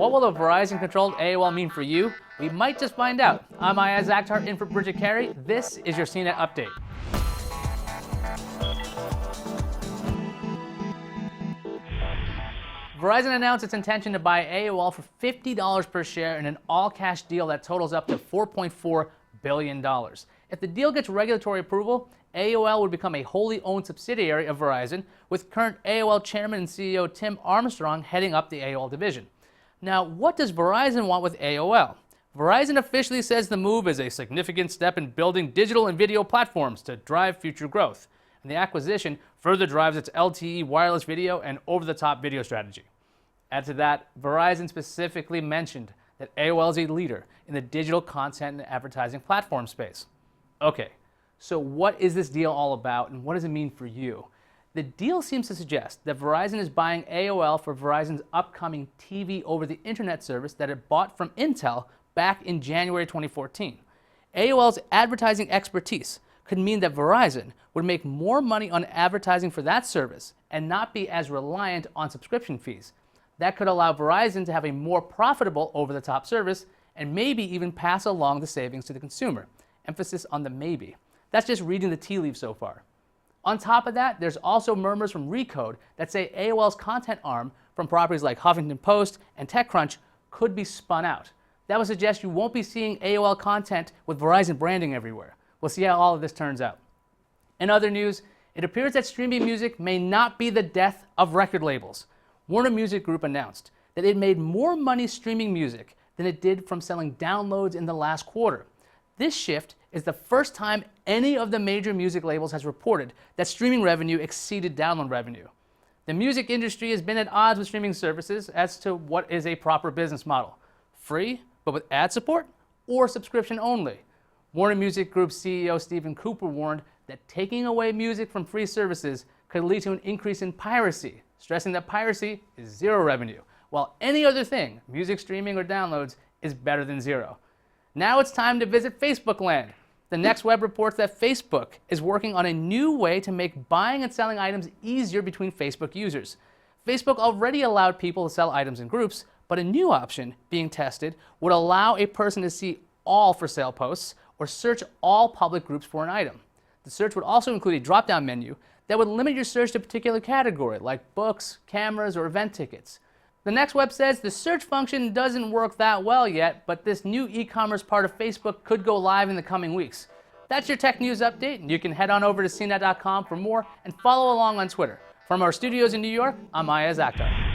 What will a Verizon-controlled AOL mean for you? We might just find out. I'm Ayaz Akhtar in for Bridget Carey. This is your CNET Update. Verizon announced its intention to buy AOL for $50 per share in an all-cash deal that totals up to $4.4 billion. If the deal gets regulatory approval, AOL would become a wholly owned subsidiary of Verizon, with current AOL chairman and CEO Tim Armstrong heading up the AOL division. Now, what does Verizon want with AOL? Verizon officially says the move is a significant step in building digital and video platforms to drive future growth, and the acquisition further drives its LTE wireless video and over-the-top video strategy. Add to that, Verizon specifically mentioned that AOL is a leader in the digital content and advertising platform space. Okay, so what is this deal all about and what does it mean for you? The deal seems to suggest that Verizon is buying AOL for Verizon's upcoming TV over the internet service that it bought from Intel back in January 2014. AOL's advertising expertise could mean that Verizon would make more money on advertising for that service and not be as reliant on subscription fees. That could allow Verizon to have a more profitable over-the-top service and maybe even pass along the savings to the consumer. Emphasis on the maybe. That's just reading the tea leaves so far. On top of that, there's also murmurs from Recode that say AOL's content arm from properties like Huffington Post and TechCrunch could be spun out. That would suggest you won't be seeing AOL content with Verizon branding everywhere. We'll see how all of this turns out. In other news, it appears that streaming music may not be the death of record labels. Warner Music Group announced that it made more money streaming music than it did from selling downloads in the last quarter. This shift is the first time any of the major music labels has reported that streaming revenue exceeded download revenue. The music industry has been at odds with streaming services as to what is a proper business model. Free, but with ad support, or subscription only? Warner Music Group CEO Stephen Cooper warned that taking away music from free services could lead to an increase in piracy, stressing that piracy is zero revenue, while any other thing, music streaming or downloads, is better than zero. Now it's time to visit Facebook land. The Next Web reports that Facebook is working on a new way to make buying and selling items easier between Facebook users. Facebook already allowed people to sell items in groups, but a new option being tested would allow a person to see all for sale posts or search all public groups for an item. The search would also include a drop-down menu that would limit your search to a particular category, like books, cameras, or event tickets. The Next Web says the search function doesn't work that well yet, but this new e-commerce part of Facebook could go live in the coming weeks. That's your tech news update, and you can head on over to cnet.com for more and follow along on Twitter. From our studios in New York, I'm Ayaz Akhtar.